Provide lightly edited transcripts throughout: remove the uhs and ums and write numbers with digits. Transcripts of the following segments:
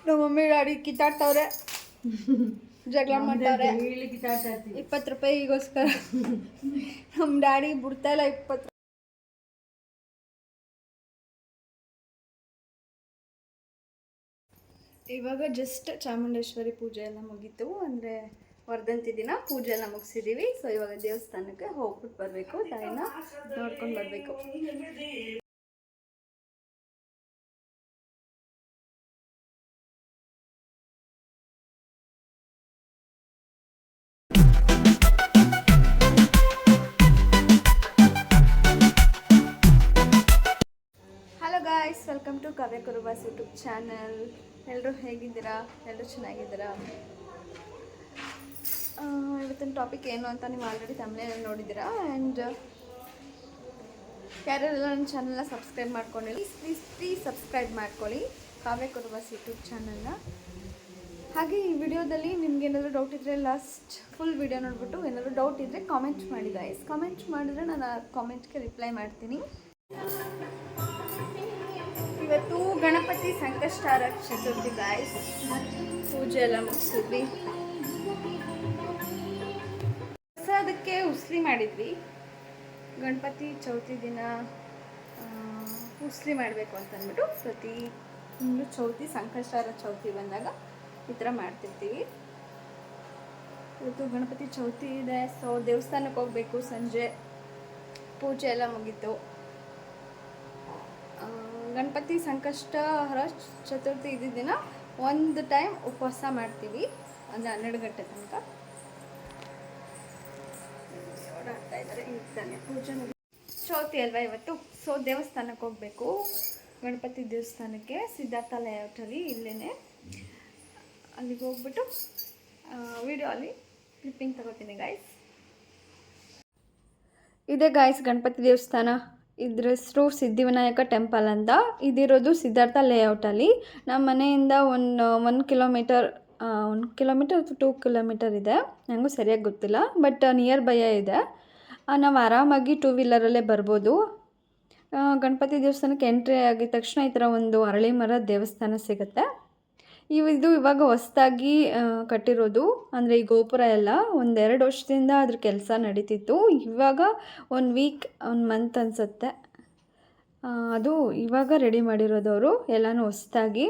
ನಮ್ಮ mummy daddy ಕಿತ್ತಾಡ್ತವ್ರೆ, ಜಗಳ ಮಾಡ್ತಾವ್ರೆ. 20 ರೂಪಾಯಿಗೋಸ್ಕರ ನಮ್ಮ ಡ್ಯಾಡಿ ಬಿಡ್ತಾ ಇಲ್ಲ. 20 ಇವಾಗ ಜಸ್ಟ್ ಚಾಮುಂಡೇಶ್ವರಿ ಪೂಜೆ ಎಲ್ಲ ಮುಗೀತು. ಅಂದರೆ ವರ್ಧಂತಿ ದಿನ ಪೂಜೆ ಎಲ್ಲ ಮುಗಿಸಿದ್ದೀವಿ. ಸೊ ಇವಾಗ ದೇವಸ್ಥಾನಕ್ಕೆ ಹೋಗ್ಬಿಟ್ಟು ಬರಬೇಕು, ತಾಯಿನ ನೋಡ್ಕೊಂಡು ಬರಬೇಕು. Hello guys, welcome to Kavya Kurubas YouTube channel. ಎಲ್ಲರೂ ಹೇಗಿದ್ದೀರಾ? ಎಲ್ಲರೂ ಚೆನ್ನಾಗಿದ್ದೀರಾ? ಇವತ್ತಿನ ಟಾಪಿಕ್ ಏನು ಅಂತ ನೀವು ಆಲ್ರೆಡಿ ತಮ್ಮನೇಲಿ ನೋಡಿದ್ದೀರಾ. ಆ್ಯಂಡ್ ಯಾರೆಲ್ಲ ನನ್ನ ಚಾನಲ್ನ ಸಬ್ಸ್ಕ್ರೈಬ್ ಮಾಡ್ಕೊಂಡಿಲ್ಲ, ಪ್ಲೀಸ್ ಸಬ್ಸ್ಕ್ರೈಬ್ ಮಾಡ್ಕೊಳ್ಳಿ ಕಾವ್ಯ ಕುರುಬಾಸ್ ಯೂಟ್ಯೂಬ್ ಚಾನಲ್ನ. ಹಾಗೆ ಈ ವಿಡಿಯೋದಲ್ಲಿ ನಿಮ್ಗೆ ಏನಾದರೂ ಡೌಟ್ ಇದ್ದರೆ ಲಾಸ್ಟ್ ಫುಲ್ ವಿಡಿಯೋ ನೋಡಿಬಿಟ್ಟು ಏನಾದರೂ ಡೌಟ್ ಇದ್ದರೆ ಕಾಮೆಂಟ್ ಮಾಡಿ ಗಾಯ್ಸ್. ಕಾಮೆಂಟ್ ಮಾಡಿದ್ರೆ ನಾನು ಆ ಕಾಮೆಂಟ್ಗೆ ರಿಪ್ಲೈ ಮಾಡ್ತೀನಿ. ಇವತ್ತು ಗಣಪತಿ ಸಂಕಷ್ಟಾರ ಚತುರ್ಥಿ ಗಾಯ್ಸ್. ಪೂಜೆ ಎಲ್ಲ ಮುಗಿಸಿದ್ವಿ. ಪ್ರಸಾದಕ್ಕೆ ಉಸ್ಲಿ ಮಾಡಿದ್ವಿ. ಗಣಪತಿ ಚೌತಿ ದಿನ ಉಸ್ಲಿ ಮಾಡಬೇಕು ಅಂತಂದ್ಬಿಟ್ಟು ಪ್ರತಿ ತಿಂಗಳು ಚೌತಿ, ಸಂಕಷ್ಟಾರ ಚೌತಿ ಬಂದಾಗ ಈ ಥರ ಮಾಡ್ತಿರ್ತೀವಿ. ಇವತ್ತು ಗಣಪತಿ ಚೌತಿ ಇದೆ. ಸೊ ದೇವಸ್ಥಾನಕ್ಕೆ ಹೋಗಬೇಕು. ಸಂಜೆ ಪೂಜೆ ಎಲ್ಲ ಮುಗೀತು. ಗಣಪತಿ ಸಂಕಷ್ಟಹರ ಚತುರ್ಥಿ ಇದ್ದ ದಿನ ಒಂದು ಟೈಮ್ ಉಪವಾಸ ಮಾಡ್ತೀವಿ, ಅಂದರೆ 12 ಗಂಟೆ ತನಕ. ಓಡಾಡ್ತಾ ಇದ್ದಾರೆ ಇರ್ತಾನೆ. ಪೂಜೆ ಚೌತಿ ಅಲ್ವಾ ಇವತ್ತು. ಸೊ ದೇವಸ್ಥಾನಕ್ಕೆ ಹೋಗಬೇಕು, ಗಣಪತಿ ದೇವಸ್ಥಾನಕ್ಕೆ, ಸಿದ್ಧಾರ್ಥ ಲೇಔಟಲ್ಲಿ ಇಲ್ಲೇ. ಅಲ್ಲಿಗೆ ಹೋಗ್ಬಿಟ್ಟು ವಿಡಿಯೋ ಅಲ್ಲಿ ಕ್ಲಿಪ್ಪಿಂಗ್ ತಗೋತೀನಿ ಗಾಯ್ಸ್. ಇದೇ ಗಾಯ್ಸ್ ಗಣಪತಿ ದೇವಸ್ಥಾನ. ಇದ್ರ ಹೆಸರು ಸಿದ್ಧಿವಿನಾಯಕ ಟೆಂಪಲ್ ಅಂತ. ಇದಿರೋದು ಸಿದ್ಧಾರ್ಥ ಲೇಔಟಲ್ಲಿ. ನಮ್ಮ ಮನೆಯಿಂದ ಒಂದು ಕಿಲೋಮೀಟರ್ 1 ಕಿಲೋಮೀಟರ್ ಅಥವಾ 2 ಕಿಲೋಮೀಟರ್ ಇದೆ, ನನಗೂ ಸರಿಯಾಗಿ ಗೊತ್ತಿಲ್ಲ. ಬಟ್ ನಿಯರ್ ಬೈಯೇ ಇದೆ. ನಾವು ಆರಾಮಾಗಿ 2 ವೀಲರಲ್ಲೇ ಬರ್ಬೋದು. ಗಣಪತಿ ದೇವಸ್ಥಾನಕ್ಕೆ ಎಂಟ್ರಿ ಆಗಿದ ತಕ್ಷಣ ಈ ಥರ ಒಂದು ಅರಳಿ ಮರ ದೇವಸ್ಥಾನ ಸಿಗುತ್ತೆ. ಇದು ಇವಾಗ ಹೊಸದಾಗಿ ಕಟ್ಟಿರೋದು. ಅಂದರೆ ಈ ಗೋಪುರ ಎಲ್ಲ 1-2 ವರ್ಷದಿಂದ ಅದ್ರ ಕೆಲಸ ನಡೀತಿತ್ತು. ಇವಾಗ 1 ವೀಕ್ 1 ಮಂತ್ ಅನಿಸುತ್ತೆ, ಅದು ಇವಾಗ ರೆಡಿ ಮಾಡಿರೋದವರು ಎಲ್ಲನೂ ಹೊಸದಾಗಿ.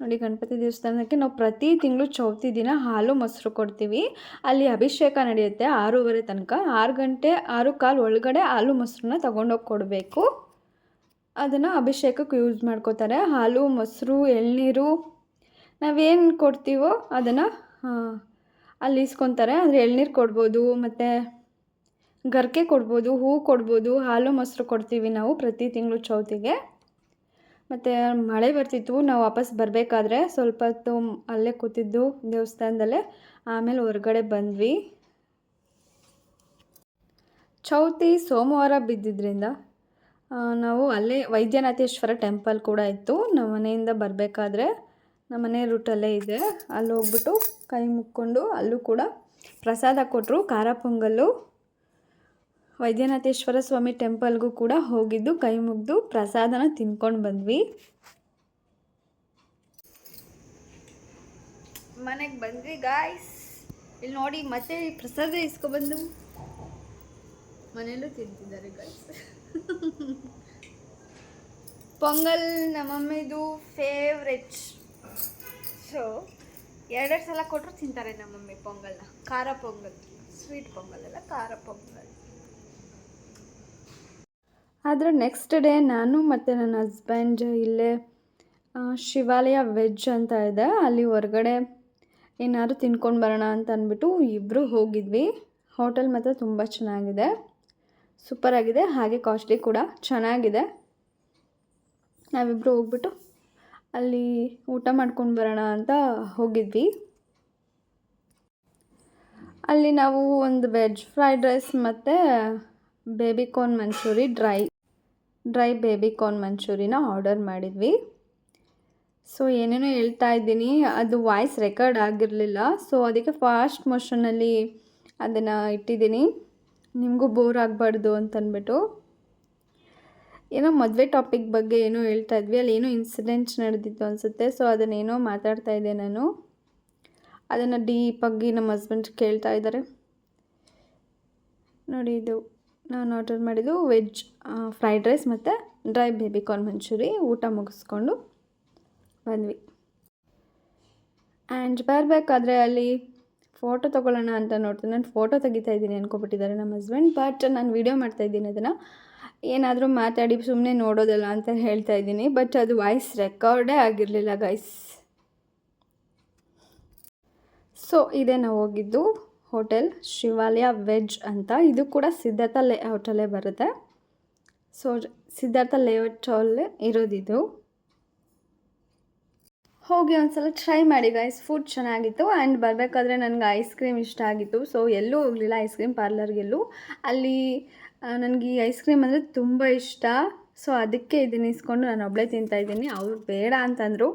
ನೋಡಿ, ಗಣಪತಿ ದೇವಸ್ಥಾನಕ್ಕೆ ನಾವು ಪ್ರತಿ ತಿಂಗಳು ಚೌತಿ ದಿನ ಹಾಲು ಮೊಸರು ಕೊಡ್ತೀವಿ. ಅಲ್ಲಿ ಅಭಿಷೇಕ ನಡೆಯುತ್ತೆ 6:30 ತನಕ. 6 ಗಂಟೆ 6:15 ಒಳಗಡೆ ಹಾಲು ಮೊಸರನ್ನ ತೊಗೊಂಡೋಗಿ ಕೊಡಬೇಕು. ಅದನ್ನು ಅಭಿಷೇಕಕ್ಕೆ ಯೂಸ್ ಮಾಡ್ಕೋತಾರೆ. ಹಾಲು ಮೊಸರು ಎಳ್ನೀರು ನಾವೇನು ಕೊಡ್ತೀವೋ ಅದನ್ನು ಅಲ್ಲಿ ಇಸ್ಕೊತಾರೆ. ಅಂದರೆ ಎಳ್ನೀರು ಕೊಡ್ಬೋದು, ಮತ್ತು ಗರ್ಕೆ ಕೊಡ್ಬೋದು, ಹೂವು ಕೊಡ್ಬೋದು. ಹಾಲು ಮೊಸರು ಕೊಡ್ತೀವಿ ನಾವು ಪ್ರತಿ ತಿಂಗಳು ಚೌತಿಗೆ. ಮತ್ತು ಮಳೆ ಬರ್ತಿತ್ತು, ನಾವು ವಾಪಸ್ ಬರಬೇಕಾದ್ರೆ ಸ್ವಲ್ಪ ಹೊತ್ತು ಅಲ್ಲೇ ಕೂತಿದ್ದು ದೇವಸ್ಥಾನದಲ್ಲೇ. ಆಮೇಲೆ ಹೊರಗಡೆ ಬಂದ್ವಿ. ಚೌತಿ ಸೋಮವಾರ ಬಿದ್ದಿದ್ದರಿಂದ ನಾವು ಅಲ್ಲೇ ವೈದ್ಯನಾಥೇಶ್ವರ ಟೆಂಪಲ್ ಕೂಡ ಇತ್ತು. ನಮ್ಮ ಮನೆಯಿಂದ ಬರಬೇಕಾದ್ರೆ, ನಮ್ಮ ಮನೆ ರೂಟಲ್ಲೇ ಇದೆ, ಅಲ್ಲಿ ಹೋಗ್ಬಿಟ್ಟು ಕೈ ಮುಕ್ಕೊಂಡು ಅಲ್ಲೂ ಕೂಡ ಪ್ರಸಾದ ಕೊಟ್ಟರು, ಖಾರ ಪೊಂಗಲ್ಲು. ವೈದ್ಯನಾಥೇಶ್ವರ ಸ್ವಾಮಿ ಟೆಂಪಲ್ಗೂ ಕೂಡ ಹೋಗಿದ್ದು ಕೈ ಮುಗಿದು ಪ್ರಸಾದನ ತಿನ್ಕೊಂಡು ಬಂದ್ವಿ. ಮನೆಗೆ ಬಂದ್ವಿ ಗಾಯ್ಸ್. ಇಲ್ಲಿ ನೋಡಿ, ಮತ್ತೆ ಪ್ರಸಾದ ಇಸ್ಕೊಬಂದು ಮನೆಯಲ್ಲೂ ತಿಂತಿದ್ದಾರೆ ಗಾಯ್ಸ್. ಪೊಂಗಲ್ ನಮ್ಮಮ್ಮಿದು ಫೇವ್ರೆಟ್. ಸೊ 2 ಸಲ ಕೊಟ್ಟರು ತಿಂತಾರೆ ನಮ್ಮಮ್ಮಿ ಪೊಂಗಲ್ನ. ಖಾರ ಪೊಂಗಲ್, ಸ್ವೀಟ್ ಪೊಂಗಲ್ ಅಲ್ಲ, ಖಾರ ಪೊಂಗಲ್. ಆದರೆ ನೆಕ್ಸ್ಟ್ ಡೇ ನಾನು ಮತ್ತು ನನ್ನ ಹಸ್ಬೆಂಡ್ ಇಲ್ಲೇ ಶಿವಾಲಯ ವೆಜ್ ಅಂತ ಇದೆ, ಅಲ್ಲಿ ಹೊರಗಡೆ ಏನಾದ್ರು ತಿನ್ಕೊಂಡು ಬರೋಣ ಅಂತ ಅಂದ್ಬಿಟ್ಟು ಇಬ್ಬರು ಹೋಗಿದ್ವಿ. ಹೋಟೆಲ್ ಮಾತ್ರ ತುಂಬ ಚೆನ್ನಾಗಿದೆ, ಸೂಪರಾಗಿದೆ, ಹಾಗೆ ಕಾಸ್ಟ್ಲಿ ಕೂಡ ಚೆನ್ನಾಗಿದೆ. ನಾವಿಬ್ಬರು ಹೋಗ್ಬಿಟ್ಟು ಅಲ್ಲಿ ಊಟ ಮಾಡ್ಕೊಂಡು ಬರೋಣ ಅಂತ ಹೋಗಿದ್ವಿ. ಅಲ್ಲಿ ನಾವು ಒಂದು ವೆಜ್ ಫ್ರೈಡ್ ರೈಸ್ ಮತ್ತು ಬೇಬಿಕಾರ್ನ್ ಮಂಚೂರಿ, ಡ್ರೈ ಬೇಬಿಕಾರ್ನ್ ಮಂಚೂರಿನ ಆರ್ಡರ್ ಮಾಡಿದ್ವಿ. ಸೊ ಏನೇನೋ ಹೇಳ್ತಾ ಇದ್ದೀನಿ, ಅದು ವಾಯ್ಸ್ ರೆಕಾರ್ಡ್ ಆಗಿರಲಿಲ್ಲ. ಸೊ ಅದಕ್ಕೆ ಫಾಸ್ಟ್ ಮೋಷನಲ್ಲಿ ಅದನ್ನು ಇಟ್ಟಿದ್ದೀನಿ, ನಿಮಗೂ ಬೋರ್ ಆಗಬಾರ್ದು ಅಂತಂದ್ಬಿಟ್ಟು. ಏನೋ ಮದುವೆ ಟಾಪಿಕ್ ಬಗ್ಗೆ ಏನೋ ಹೇಳ್ತಾ ಇದ್ವಿ, ಅಲ್ಲಿ ಏನೋ ಇನ್ಸಿಡೆಂಟ್ಸ್ ನಡೆದಿತ್ತು ಅನಿಸುತ್ತೆ. ಸೊ ಅದನ್ನೇನೋ ಮಾತಾಡ್ತಾ ಇದ್ದೆ ನಾನು, ಅದನ್ನು ಡೀಪಾಗಿ ನಮ್ಮ ಹಸ್ಬೆಂಡ್ ಕೇಳ್ತಾ ಇದ್ದಾರೆ. ನೋಡಿ, ಇದು ನಾನು ಆರ್ಡರ್ ಮಾಡಿದ್ದು ವೆಜ್ ಫ್ರೈಡ್ ರೈಸ್ ಮತ್ತು ಡ್ರೈ ಬೇಬಿಕಾರ್ನ್ ಮಂಚೂರಿ. ಊಟ ಮುಗಿಸ್ಕೊಂಡು ಬಂದ್ವಿ. ಆ್ಯಂಡ್ ಬರಬೇಕಾದ್ರೆ ಅಲ್ಲಿ ಫೋಟೋ ತೊಗೊಳ್ಳೋಣ ಅಂತ ನೋಡ್ತೀನಿ. ನಾನು ಫೋಟೋ ತೆಗಿತಾ ಇದ್ದೀನಿ ಅಂದ್ಕೊಬಿಟ್ಟಿದ್ದಾರೆ ನಮ್ಮ ಹಸ್ಬೆಂಡ್. ಬಟ್ ನಾನು ವೀಡಿಯೋ ಮಾಡ್ತಾಯಿದ್ದೀನಿ, ಅದನ್ನು ಏನಾದರೂ ಮಾತಾಡಿ ಸುಮ್ಮನೆ ನೋಡೋದಲ್ಲ ಅಂತ ಹೇಳ್ತಾ ಇದ್ದೀನಿ. ಬಟ್ ಅದು ವಾಯ್ಸ್ ರೆಕಾರ್ಡೇ ಆಗಿರಲಿಲ್ಲ ಗೈಸ್. ಸೊ ಇದೇ ನಾವು ಹೋಗಿದ್ದು ಹೋಟೆಲ್ ಶಿವಾಲಯ ವೆಜ್ ಅಂತ. ಇದು ಕೂಡ ಸಿದ್ಧಾರ್ಥ ಲೇಔಟಲ್ಲೇ ಬರುತ್ತೆ. ಸೊ ಸಿದ್ಧಾರ್ಥ ಲೇಔಟಲ್ಲೇ ಇರೋದಿದು. ಹೋಗಿ ಒಂದ್ಸಲ ಟ್ರೈ ಮಾಡಿ ಗೈಸ್, ಫುಡ್ ಚೆನ್ನಾಗಿತ್ತು. ಆ್ಯಂಡ್ ಬರಬೇಕಾದ್ರೆ ನನಗೆ ಐಸ್ ಕ್ರೀಮ್ ಇಷ್ಟ ಆಗಿತ್ತು. ಸೊ ಎಲ್ಲೂ ಹೋಗಲಿಲ್ಲ ಐಸ್ ಕ್ರೀಮ್ ಪಾರ್ಲರ್ಗೆಲ್ಲೂ. ಅಲ್ಲಿ ನನಗೆ ಈ ಐಸ್ ಕ್ರೀಮ್ ಅಂದರೆ ತುಂಬ ಇಷ್ಟ. ಸೊ ಅದಕ್ಕೆ ಇದನ್ನ ಇಸ್ಕೊಂಡು ನಾನು ಒಬ್ಬಳೇ ತಿಂತಾಯಿದ್ದೀನಿ. ಅವ್ರು ಬೇಡ ಅಂತಂದರು.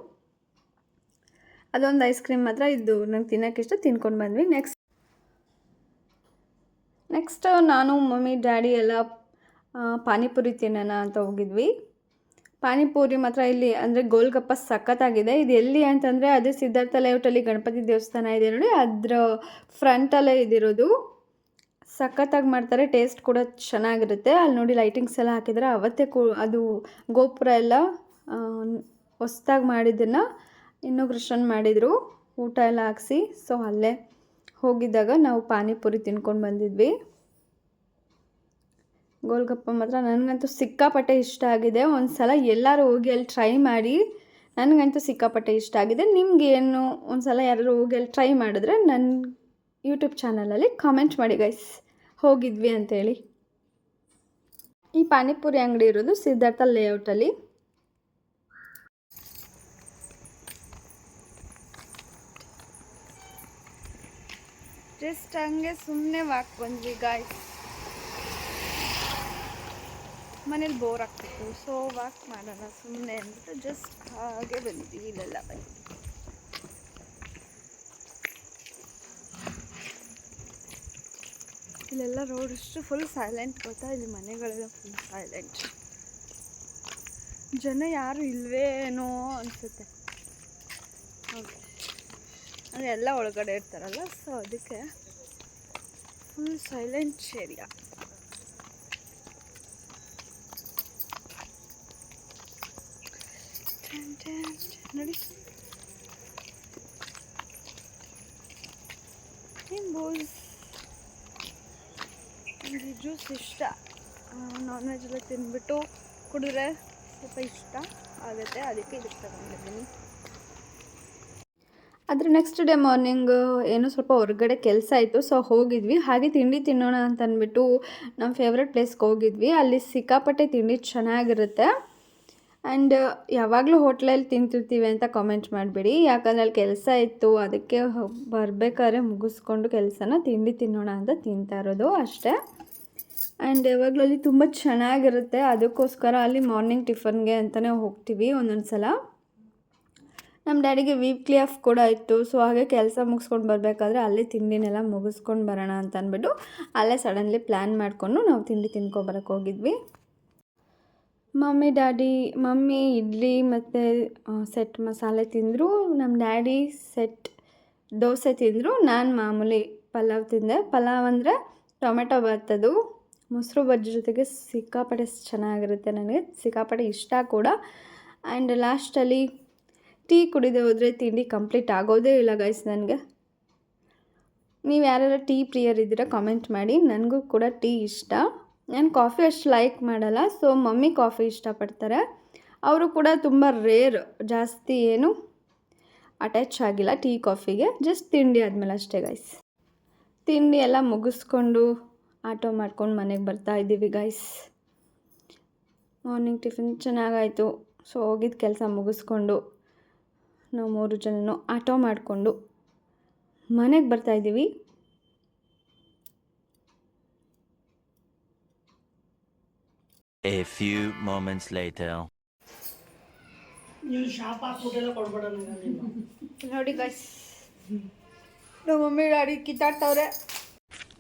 ಅದೊಂದು ಐಸ್ ಕ್ರೀಮ್ ಮಾತ್ರ ಇದು ನಂಗೆ ತಿನ್ನೋಕ್ಕಿಷ್ಟ, ತಿನ್ಕೊಂಡು ಬಂದ್ವಿ. ನೆಕ್ಸ್ಟ್ ನಾನು ಮಮ್ಮಿ ಡ್ಯಾಡಿ ಎಲ್ಲ ಪಾನಿಪುರಿ ತಿನ್ನೋಣ ಅಂತ ಹೋಗಿದ್ವಿ. ಪಾನಿಪುರಿ ಮಾತ್ರ ಇಲ್ಲಿ ಅಂದರೆ ಗೋಲ್ಗಪ್ಪ ಸಖತ್ತಾಗಿದೆ. ಇದು ಎಲ್ಲಿ ಅಂತಂದರೆ ಅದೇ ಸಿದ್ಧಾರ್ಥ ಲೇಔಟಲ್ಲಿ ಗಣಪತಿ ದೇವಸ್ಥಾನ ಇದೆ ನೋಡಿ, ಅದರ ಫ್ರಂಟಲ್ಲೇ ಇದಿರೋದು. ಸಖತ್ತಾಗಿ ಮಾಡ್ತಾರೆ, ಟೇಸ್ಟ್ ಕೂಡ ಚೆನ್ನಾಗಿರುತ್ತೆ. ಅಲ್ಲಿ ನೋಡಿ ಲೈಟಿಂಗ್ಸ್ ಎಲ್ಲ ಹಾಕಿದರೆ ಅವತ್ತೇ ಅದು ಗೋಪುರ ಎಲ್ಲ ಹೊಸ್ದಾಗಿ ಮಾಡಿದ್ದನ್ನು ಇನ್ನೋಗ್ರೇಷನ್ ಮಾಡಿದರು, ಊಟ ಎಲ್ಲ ಹಾಕ್ಸಿ. ಸೊ ಅಲ್ಲೇ ಹೋಗಿದ್ದಾಗ ನಾವು ಪಾನಿಪುರಿ ತಿನ್ಕೊಂಡು ಬಂದಿದ್ವಿ. ಗೋಲ್ಗಪ್ಪ ಮಾತ್ರ ನನಗಂತೂ ಸಿಕ್ಕಾಪಟ್ಟೆ ಇಷ್ಟ ಆಗಿದೆ. ಒಂದು ಸಲ ಎಲ್ಲರೂ ಹೋಗಿ ಅಲ್ಲಿ ಟ್ರೈ ಮಾಡಿ. ನನಗಂತೂ ಸಿಕ್ಕಾಪಟ್ಟೆ ಇಷ್ಟ ಆಗಿದೆ. ನಿಮಗೇನು ಒಂದು ಸಲ ಯಾರು ಹೋಗಿ ಅಲ್ಲಿ ಟ್ರೈ ಮಾಡಿದ್ರೆ ನನ್ನ ಯೂಟ್ಯೂಬ್ ಚಾನಲಲ್ಲಿ ಕಾಮೆಂಟ್ ಮಾಡಿ ಗೈಸ್, ಹೋಗಿದ್ವಿ ಅಂತೇಳಿ. ಈ ಪಾನಿಪುರಿ ಅಂಗಡಿ ಇರೋದು ಸಿದ್ಧಾರ್ಥ ಲೇಔಟಲ್ಲಿ. ಜಸ್ಟ್ ಹಂಗೆ ಸುಮ್ಮನೆ ವಾಕ್ ಬಂದ್ವಿ ಗಾಯ್ಸ್. ಮನೇಲಿ ಬೋರ್ ಆಗ್ತಿತ್ತು, ಸೊ ವಾಕ್ ಮಾಡೋಣ ಸುಮ್ಮನೆ ಅಂದ್ಬಿಟ್ಟು ಜಸ್ಟ್ ಹಾಗೆ ಬಂದಿದ್ದೀವಿ. ಇಲ್ಲೆಲ್ಲ ಬಂದು ಇಲ್ಲೆಲ್ಲ ರೋಡ್ ಇಷ್ಟು ಫುಲ್ ಸೈಲೆಂಟ್ ಗೊತ್ತಾ. ಇಲ್ಲಿ ಮನೆಗಳೆಲ್ಲ ಫುಲ್ ಸೈಲೆಂಟ್, ಜನ ಯಾರು ಇಲ್ವೇನೋ ಅನಿಸುತ್ತೆ. ಓಕೆ, ಅಂದರೆ ಎಲ್ಲ ಒಳಗಡೆ ಇರ್ತಾರಲ್ಲ, ಸೊ ಅದಕ್ಕೆ ಫುಲ್ ಸೈಲೆಂಟ್ ಏರಿಯಾ. ನೋಡಿ ಏನು ಬೋಸ್, ನನಗೆ ಜ್ಯೂಸ್ ಇಷ್ಟ. ನಾನ್ ವೆಜ್ ಎಲ್ಲ ತಿಂದ್ಬಿಟ್ಟು ಕುಡಿದ್ರೆ ಸ್ವಲ್ಪ ಇಷ್ಟ ಆಗುತ್ತೆ, ಅದಕ್ಕೆ ಇದಕ್ಕೆ ತಗೊಂಡಿದ್ದೀನಿ. ಆದರೆ ನೆಕ್ಸ್ಟ್ ಡೇ ಮಾರ್ನಿಂಗ್ ಏನೋ ಸ್ವಲ್ಪ ಹೊರಗಡೆ ಕೆಲಸ ಇತ್ತು. ಸೊ ಹೋಗಿದ್ವಿ, ಹಾಗೆ ತಿಂಡಿ ತಿನ್ನೋಣ ಅಂತ ಅಂದ್ಬಿಟ್ಟು ನಮ್ಮ ಫೇವ್ರೆಟ್ ಪ್ಲೇಸ್ಗೆ ಹೋಗಿದ್ವಿ. ಅಲ್ಲಿ ಸಿಕ್ಕಾಪಟ್ಟೆ ತಿಂಡಿ ಚೆನ್ನಾಗಿರುತ್ತೆ. ಆ್ಯಂಡ್ ಯಾವಾಗಲೂ ಹೋಟ್ಲಲ್ಲಿ ತಿಂತಿರ್ತೀವಿ ಅಂತ ಕಾಮೆಂಟ್ ಮಾಡಬೇಡಿ, ಯಾಕಂದರೆ ಅಲ್ಲಿ ಕೆಲಸ ಇತ್ತು. ಅದಕ್ಕೆ ಬರಬೇಕಾದ್ರೆ ಮುಗಿಸ್ಕೊಂಡು ಕೆಲಸನ ತಿಂಡಿ ತಿನ್ನೋಣ ಅಂತ ತಿಂತಾ ಇರೋದು ಅಷ್ಟೇ. ಆ್ಯಂಡ್ ಯಾವಾಗಲೂ ಅಲ್ಲಿ ತುಂಬ ಚೆನ್ನಾಗಿರುತ್ತೆ. ಅದಕ್ಕೋಸ್ಕರ ಅಲ್ಲಿ ಮಾರ್ನಿಂಗ್ ಟಿಫನ್ಗೆ ಅಂತಲೇ ಹೋಗ್ತೀವಿ ಒಂದೊಂದು ಸಲ. ನಮ್ಮ ಡ್ಯಾಡಿಗೆ ವೀಕ್ಲಿ ಆಫ್ ಕೂಡ ಇತ್ತು. ಸೊ ಹಾಗೆ ಕೆಲಸ ಮುಗಿಸ್ಕೊಂಡು ಬರಬೇಕಾದ್ರೆ ಅಲ್ಲೇ ತಿಂಡಿನೆಲ್ಲ ಮುಗಿಸ್ಕೊಂಡು ಬರೋಣ ಅಂತ ಅಂದ್ಬಿಟ್ಟು ಅಲ್ಲೇ ಸಡನ್ಲಿ ಪ್ಲ್ಯಾನ್ ಮಾಡಿಕೊಂಡು ನಾವು ತಿಂಡಿ ತಿನ್ಕೊಬರಕ್ಕೆ ಹೋಗಿದ್ವಿ. ಮಮ್ಮಿ ಇಡ್ಲಿ ಮತ್ತು ಸೆಟ್ ಮಸಾಲೆ ತಿಂದರು. ನಮ್ಮ ಡ್ಯಾಡಿ ಸೆಟ್ ದೋಸೆ ತಿಂದರು. ನಾನು ಮಾಮೂಲಿ ಪಲಾವ್ ತಿಂದೆ. ಪಲಾವ್ ಅಂದರೆ ಟೊಮೆಟೊ ಬಾತದು ಮೊಸರು ಬಜ್ಜಿ ಜೊತೆಗೆ ಸಿಕ್ಕಾಪಟ್ಟೆ ಚೆನ್ನಾಗಿರುತ್ತೆ, ನನಗೆ ಸಿಕ್ಕಾಪಟ್ಟೆ ಇಷ್ಟ ಕೂಡ. ಆ್ಯಂಡ್ ಲಾಸ್ಟಲ್ಲಿ ಟೀ ಕುಡಿದೇ ಹೋದರೆ ತಿಂಡಿ ಕಂಪ್ಲೀಟ್ ಆಗೋದೇ ಇಲ್ಲ ಗೈಸ್ ನನಗೆ. ನೀವು ಯಾರೆಲ್ಲ ಟೀ ಪ್ರಿಯರಿದ್ದೀರ ಕಾಮೆಂಟ್ ಮಾಡಿ. ನನಗೂ ಕೂಡ ಟೀ ಇಷ್ಟ. ನಾನು ಕಾಫಿ ಅಷ್ಟು ಲೈಕ್ ಮಾಡಲ್ಲ. ಸೊ ಮಮ್ಮಿ ಕಾಫಿ ಇಷ್ಟಪಡ್ತಾರೆ. ಅವರು ಕೂಡ ತುಂಬ ರೇರ್, ಜಾಸ್ತಿ ಏನು ಅಟ್ಯಾಚ್ ಆಗಿಲ್ಲ ಟೀ ಕಾಫಿಗೆ. ಜಸ್ಟ್ ತಿಂಡಿ ಆದಮೇಲೆ ಅಷ್ಟೇ ಗೈಸ್. ತಿಂಡಿ ಎಲ್ಲ ಮುಗಿಸ್ಕೊಂಡು ಆಟೋ ಮಾಡ್ಕೊಂಡು ಮನೆಗೆ ಬರ್ತಾ ಇದ್ದೀವಿ ಗೈಸ್. ಮಾರ್ನಿಂಗ್ ಟಿಫಿನ್ ಚೆನ್ನಾಗಾಯಿತು. ಸೊ ಹೋಗಿದ್ದು ಕೆಲಸ ಮುಗಿಸ್ಕೊಂಡು ನಾವು 3 ಜನನೂ ಆಟೋ ಮಾಡಿಕೊಂಡು ಮನೆಗೆ ಬರ್ತಾಯಿದ್ದೀವಿ. A few moments later. ನೋಡಿ ಗೈಸ್, ನಮ್ಮ ಮಮ್ಮಿ ಡ್ಯಾಡಿ ಕಿತ್ತಾಡ್ತವ್ರೆ.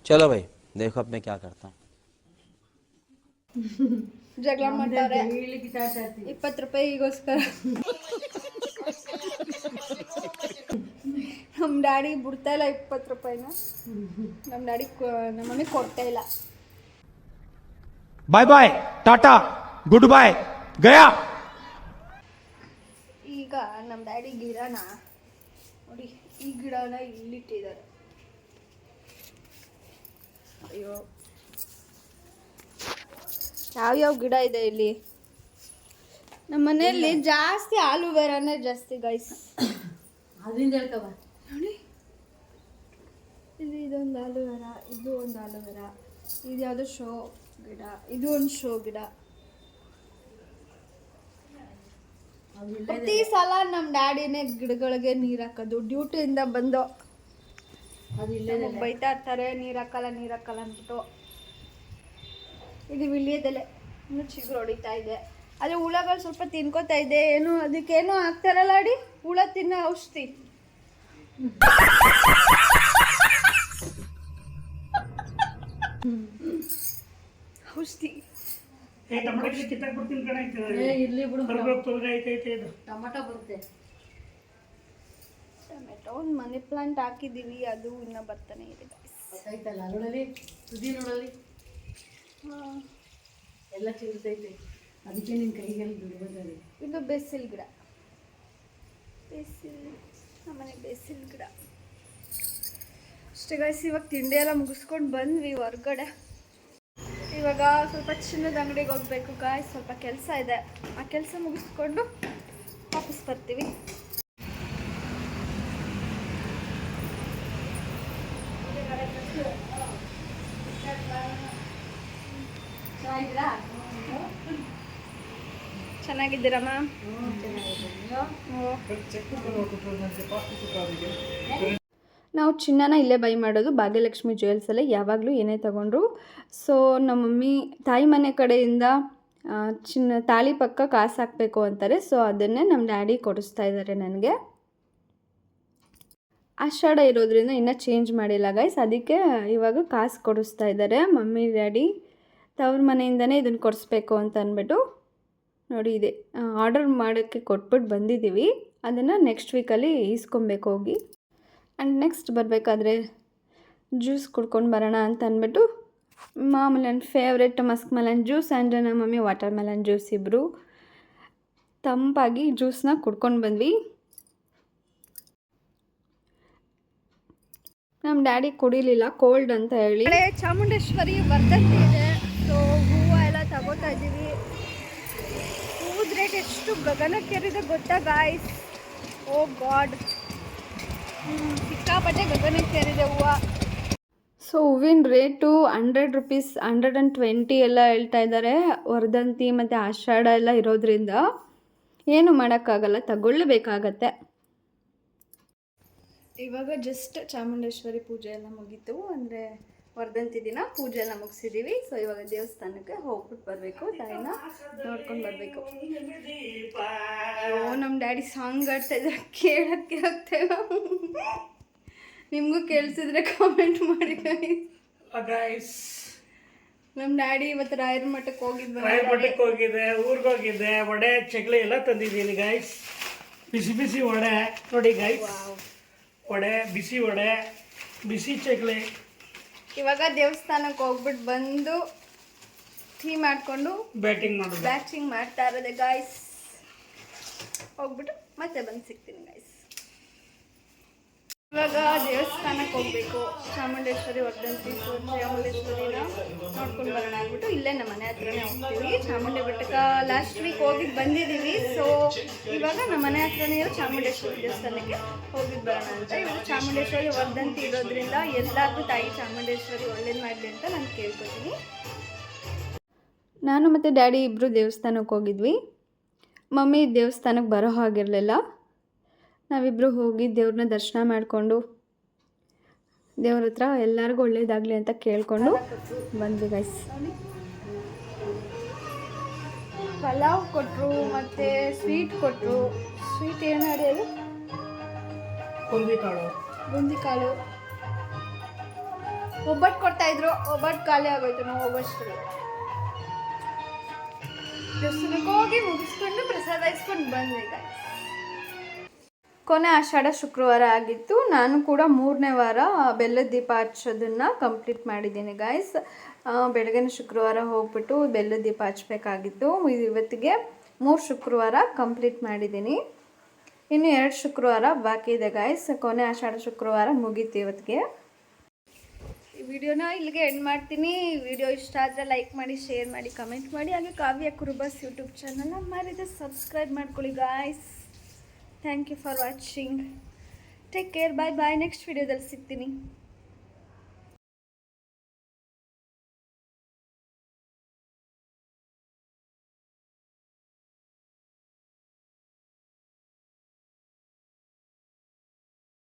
चलो भाई देखो अब मैं क्या करता हूँ. ಜಗಳ ಮಾಡ್ತಾರೆ 20 ರೂಪಾಯಿಗೋಸ್ಕರ. ನಮ್ಮ ಡ್ಯಾಡಿ ಬಿಡ್ತಾ ಇಲ್ಲ 20 ರೂಪಾಯಿನ. ನಮ್ಮ ಡ್ಯಾಡಿ ನಮ್ಮ ಮಮ್ಮಿ ಕೊಡ್ತಾ ಇಲ್ಲ. ಬಾಯ್ ಬಾಯ್ ಟಾಟಾ ಗುಡ್ ಬಾಯ್ ಗಯಾ. ಈಗ ನಮ್ಮ ಡ್ಯಾಡಿ ಗಿಡನ ನೋಡಿ, ಈ ಗಿಡನ ಇಲ್ಲಿಟ್ಟಿದ್ದಾರೆ. ಅಯ್ಯೋ, ಯಾವ್ಯಾವ ಗಿಡ ಇದೆ ಇಲ್ಲಿ ನಮ್ಮ ಮನೆಯಲ್ಲಿ? ಜಾಸ್ತಿ ಆಲೂವೆರಾನೇ ಜಾಸ್ತಿ ಗೈಸ್. ಅದರಿಂದ ಹೇಳ್ಕವ ನೋಡಿ, ಇಲ್ಲಿ ಇದೊಂದು ಆಲೂವೆರಾ, ಇದು ಒಂದು ಆಲೂವೆರಾ, ಇದು ಯಾವುದೋ ಶೋ ಗಿಡ, ಇದು ಒಂದು ಶೋ ಗಿಡ. ಪ್ರತಿ ಸಲ ನಮ್ಮ ಡ್ಯಾಡಿನೇ ಗಿಡಗಳಿಗೆ ನೀರು ಹಾಕೋದು. ಡ್ಯೂಟಿಯಿಂದ ಬಂದು ಅದು ಇಲ್ಲೇ ಬೈತಾ ಇರ್ತಾರೆ, ನೀರು ಹಾಕಲ್ಲ ಅಂದ್ಬಿಟ್ಟು. ಇದು ವಿಳ್ಯದೆಲೆ ಇನ್ನು ಚಿಗುರು ಹೊಡಿತಾ ಇದೆ. ಆದರೆ ಹುಳಗಳು ಸ್ವಲ್ಪ ತಿನ್ಕೋತಾ ಇದೆ. ಏನು ಅದಕ್ಕೇನು ಹಾಕ್ತಾರಲ್ಲ ಅಡಿ, ಹುಳ ತಿನ್ನೋ ಔಷಧಿ. ಔಷಧಿ ಇರ್ಲಿ ಬಿಡು. ಟೊಮಟೊ ಬರುತ್ತೆ. ಟೊಮೆಟೊ ಒಂದು ಮನಿ ಪ್ಲಾಂಟ್ ಹಾಕಿದ್ದೀವಿ, ಅದು ಇನ್ನೂ ಬರ್ತಾನೆ ಇದೆ. ಗೊತ್ತಾಯ್ತಲ್ಲ, ನೋಡಲಿ ತುದಿ ನೋಡಲಿ ಎಲ್ಲ ಚಿಗುರ್ತೈತೆ. ಅದಕ್ಕೆ ನಿನ್ನ ಕೈಗೆಲ್ಲ ಬಿಡ್ಬೋದಲ್ಲಿ. ಇದು ಬೇಸಿಲ್ ಗಿಡ, ಬೇಸಿಲ್, ನಮ್ಮನೆ ಬೇಸಿಲ್ ಗಿಡ ಅಷ್ಟೇ ಗೈಸ್. ಇವಾಗ ತಿಂಡಿ ಎಲ್ಲ ಮುಗಿಸ್ಕೊಂಡು ಬಂದ್ವಿ ಹೊರ್ಗಡೆ. ಇವಾಗ ಸ್ವಲ್ಪ ಚಿನ್ನದ ಅಂಗಡಿಗೆ ಹೋಗ್ಬೇಕು ಗಾಯ್ಸ್, ಸ್ವಲ್ಪ ಕೆಲಸ ಇದೆ. ಆ ಕೆಲಸ ಮುಗಿಸ್ಕೊಂಡು ವಾಪಸ್ ಬರ್ತೀವಿ. ಚೆನ್ನಾಗಿದ್ದೀರಾ ಮ್ಯಾಮ್? ನಾವು ಚಿನ್ನನ ಇಲ್ಲೇ ಬೈ ಮಾಡೋದು, ಭಾಗ್ಯಲಕ್ಷ್ಮಿ ಜ್ಯುವೆಲ್ಸಲ್ಲೇ ಯಾವಾಗಲೂ ಏನೇ ತಗೊಂಡ್ರು. ಸೊ ನಮ್ಮ ಮಮ್ಮಿ ತಾಯಿ ಮನೆ ಕಡೆಯಿಂದ ಚಿನ್ನ ತಾಳಿ ಪಕ್ಕ ಕಾಸು ಹಾಕಬೇಕು ಅಂತಾರೆ. ಸೊ ಅದನ್ನೇ ನಮ್ಮ ಡ್ಯಾಡಿ ಕೊಡಿಸ್ತಾ ಇದ್ದಾರೆ ನನಗೆ. ಆಷಾಢ ಇರೋದ್ರಿಂದ ಇನ್ನೂ ಚೇಂಜ್ ಮಾಡಿಲ್ಲ ಗೈಸ್, ಅದಕ್ಕೆ ಇವಾಗ ಕಾಸು ಕೊಡಿಸ್ತಾ ಇದ್ದಾರೆ ಮಮ್ಮಿ ಡ್ಯಾಡಿ. ತವ್ರ ಮನೆಯಿಂದನೇ ಇದನ್ನು ಕೊಡಿಸ್ಬೇಕು ಅಂತ ಅಂದ್ಬಿಟ್ಟು ನೋಡಿ, ಇದೆ ಆರ್ಡರ್ ಮಾಡೋಕ್ಕೆ ಕೊಟ್ಬಿಟ್ಟು ಬಂದಿದ್ದೀವಿ. ಅದನ್ನು ನೆಕ್ಸ್ಟ್ ವೀಕಲ್ಲಿ ಈಸ್ಕೊಬೇಕು ಹೋಗಿ. ಆ್ಯಂಡ್ ನೆಕ್ಸ್ಟ್ ಬರಬೇಕಾದ್ರೆ ಜ್ಯೂಸ್ ಕುಡ್ಕೊಂಡು ಬರೋಣ ಅಂತ ಅಂದ್ಬಿಟ್ಟು ಮಾಮೂಲಿ ನನ್ನ favourite Musk melon juice and ನಮ್ಮ ಮಮ್ಮಿ ವಾಟರ್ ಮೆಲನ್ ಜ್ಯೂಸ್ ಇಬ್ಬರು ತಂಪಾಗಿ ಜ್ಯೂಸನ್ನ ಕುಡ್ಕೊಂಡು ಬಂದ್ವಿ. ನಮ್ಮ ಡ್ಯಾಡಿ ಕುಡಿಲಿಲ್ಲ, ಕೋಲ್ಡ್ ಅಂತ ಹೇಳಿ. ಚಾಮುಂಡೇಶ್ವರಿ ವರ್ಧಂತಿ ಇದೆ, ಸೊ ಹೂವು ಎಲ್ಲ ತಗೋತಾ ಇದ್ದೀವಿ. ಹೂದ ರೇಟ್ ಎಷ್ಟು ಗಗನಕ್ಕೇರಿದೆ ಗೊತ್ತಾ ಗಾಯ್ಸ್? ಓ ಗಾಡ್, ಸಿಕ್ಕಾಪಟ್ಟೆ ಗಗನಕ್ಕೇರಿದೆ ಹೂವು. ಸೊ ಹೂವಿನ ರೇಟು 100 ರೂಪೀಸ್, 120 ಎಲ್ಲ ಹೇಳ್ತಾ ಇದ್ದಾರೆ. ವರ್ಧಂತಿ ಮತ್ತು ಆಷಾಢ ಎಲ್ಲ ಇರೋದ್ರಿಂದ ಏನು ಮಾಡೋಕ್ಕಾಗಲ್ಲ, ತಗೊಳ್ಳೇಬೇಕಾಗತ್ತೆ. ಇವಾಗ ಜಸ್ಟ್ ಚಾಮುಂಡೇಶ್ವರಿ ಪೂಜೆ ಎಲ್ಲ ಮುಗೀತು, ಅಂದರೆ ವರ್ಧಂತಿ ದಿನ ಪೂಜೆ ಎಲ್ಲ ಮುಗಿಸಿದ್ದೀವಿ. ಸೊ ಇವಾಗ ದೇವಸ್ಥಾನಕ್ಕೆ ಹೋಗ್ಬಿಟ್ಟು ಬರಬೇಕು, ತಾಯಿನ ನೋಡ್ಕೊಂಡು ಬರಬೇಕು. ಓ ನಮ್ಮ ಡ್ಯಾಡಿ ಸಾಂಗ್ ಆಡ್ತಾ ಇದ್ದಾರೆ, ಕೇಳೋಕ್ಕೆ ಆಗ್ತೇವೆ. ನಿಮಗೂ ಕೇಳಿಸಿದ್ರೆ ಕಾಮೆಂಟ್ ಮಾಡಿ ಗೈಸ್. ನಮ್ಮ ಡ್ಯಾಡಿ ಇವತ್ತು ರಾಯರ ಮಠಕ್ಕೆ ಹೋಗಿದ್ದೆ, ಊರಿಗೆ ಹೋಗಿದ್ದೆ. ವಡೆ ಚಕ್ಲಿ ಎಲ್ಲ ತಂದಿದ್ದೀನಿ ಗೈಸ್, ಬಿಸಿ ಬಿಸಿ ವಡೆ ನೋಡಿ ಗೈಸ್. ವಡೆ, ಬಿಸಿ ವಡೆ, ಬಿಸಿ ಚಕ್ಲಿ. ಇವಾಗ ದೇವಸ್ಥಾನಕ್ಕೆ ಹೋಗ್ಬಿಟ್ಟು ಬಂದು ಟೀ ಮಾಡಿಕೊಂಡು ಬ್ಯಾಟಿಂಗ್ ಮಾಡ್ತಾ ಇರೋದೆ ಗಾಯ್ಸ್. ಹೋಗ್ಬಿಟ್ಟು ಮತ್ತೆ ಬಂದು ಸಿಗ್ತೀನಿ ಗೈಸ್. ಇವಾಗ ದೇವಸ್ಥಾನಕ್ಕೆ ಹೋಗ್ಬೇಕು, ಚಾಮುಂಡೇಶ್ವರಿ ವರ್ಧಂತಿ. ಚಾಮುಂಡೇಶ್ವರಿನ ನೋಡ್ಕೊಂಡು ಬರೋಣ ಅಂದ್ಬಿಟ್ಟು ಇಲ್ಲೇ ನಮ್ಮ ಮನೆ ಹತ್ರನೇ ಹೋಗ್ತೀವಿ. ಚಾಮುಂಡಿ ಬೆಟ್ಟಕ್ಕೆ ಲಾಸ್ಟ್ ವೀಕ್ ಹೋಗಿದ್ದು ಬಂದಿದ್ದೀವಿ. ಸೊ ಇವಾಗ ನಮ್ಮ ಮನೆ ಹತ್ರನೇ ಇರೋ ಚಾಮುಂಡೇಶ್ವರಿ ದೇವಸ್ಥಾನಕ್ಕೆ ಹೋಗಿದ್ದು ಬರೋಣ ಅಂತ. ಇವಾಗ ಚಾಮುಂಡೇಶ್ವರಿ ವರ್ಧಂತಿ ಇರೋದ್ರಿಂದ ಎಲ್ಲರಿಗೂ ತಾಯಿ ಚಾಮುಂಡೇಶ್ವರಿ ಒಳ್ಳೇದು ಮಾಡಲಿ ಅಂತ ನಾನು ಕೇಳ್ಕೊತೀನಿ. ನಾನು ಮತ್ತು ಡ್ಯಾಡಿ ಇಬ್ಬರು ದೇವಸ್ಥಾನಕ್ಕೆ ಹೋಗಿದ್ವಿ. ಮಮ್ಮಿ ದೇವಸ್ಥಾನಕ್ಕೆ ಬರೋ ಹಾಗಿರಲಿಲ್ಲ. ನಾವಿಬ್ಬರು ಹೋಗಿ ದೇವ್ರನ್ನ ದರ್ಶನ ಮಾಡಿಕೊಂಡು ದೇವ್ರ ಹತ್ರ ಎಲ್ಲರಿಗೂ ಒಳ್ಳೇದಾಗಲಿ ಅಂತ ಕೇಳಿಕೊಂಡು ಬಂದ್ವಿ ಗೈಸ್. ಪಲಾವ್ ಕೊಟ್ಟರು ಮತ್ತು ಸ್ವೀಟ್ ಕೊಟ್ಟರು. ಸ್ವೀಟ್ ಏನು ಅಡಿಯೋದು? ಬೂಂದಿ ಕಾಳು. ಒಬ್ಬಟ್ಟು ಕೊಡ್ತಾಯಿದ್ರು, ಒಬ್ಬಟ್ಟು ಖಾಲಿ ಆಗೋಯ್ತು ನಾವು ಹೋಗೋಷ್ಟು. ದೇವಸ್ಥಾನಕ್ಕೆ ಹೋಗಿ ಮುಗಿಸ್ಕೊಂಡು ಪ್ರಸಾದ ಇಸ್ಕೊಂಡು ಬಂದೆ guys. ಕೊನೆ ಆಷಾಢ ಶುಕ್ರವಾರ ಆಗಿತ್ತು. ನಾನು ಕೂಡ 3ನೇ ವಾರ ಬೆಲ್ಲದ ದೀಪ ಹಚ್ಚೋದನ್ನು ಕಂಪ್ಲೀಟ್ ಮಾಡಿದ್ದೀನಿ ಗಾಯ್ಸ್. ಬೆಳಗಿನ ಶುಕ್ರವಾರ ಹೋಗ್ಬಿಟ್ಟು ಬೆಲ್ಲದ ದೀಪ ಹಚ್ಚಬೇಕಾಗಿತ್ತು. ಇವತ್ತಿಗೆ 3 ಶುಕ್ರವಾರ ಕಂಪ್ಲೀಟ್ ಮಾಡಿದ್ದೀನಿ. ಇನ್ನು 2 ಶುಕ್ರವಾರ ಬಾಕಿ ಇದೆ ಗಾಯ್ಸ್. ಕೊನೆ ಆಷಾಢ ಶುಕ್ರವಾರ ಮುಗೀತು ಇವತ್ತಿಗೆ. ಈ ವಿಡಿಯೋನ ಇಲ್ಲಿಗೆ ಎಂಡ್ ಮಾಡ್ತೀನಿ. ವಿಡಿಯೋ ಇಷ್ಟ ಆದರೆ ಲೈಕ್ ಮಾಡಿ, ಶೇರ್ ಮಾಡಿ, ಕಮೆಂಟ್ ಮಾಡಿ. ಹಾಗೆ ಕಾವ್ಯ ಕುರುಬಸ್ ಯೂಟ್ಯೂಬ್ ಚಾನಲ್ನ ಮರಿದೆ ಸಬ್ಸ್ಕ್ರೈಬ್ ಮಾಡ್ಕೊಳ್ಳಿ guys. Thank you for watching. Take care. Bye bye. Next ವಿಡಿಯೋದಲ್ಲಿ ಸಿಗ್ತೀನಿ.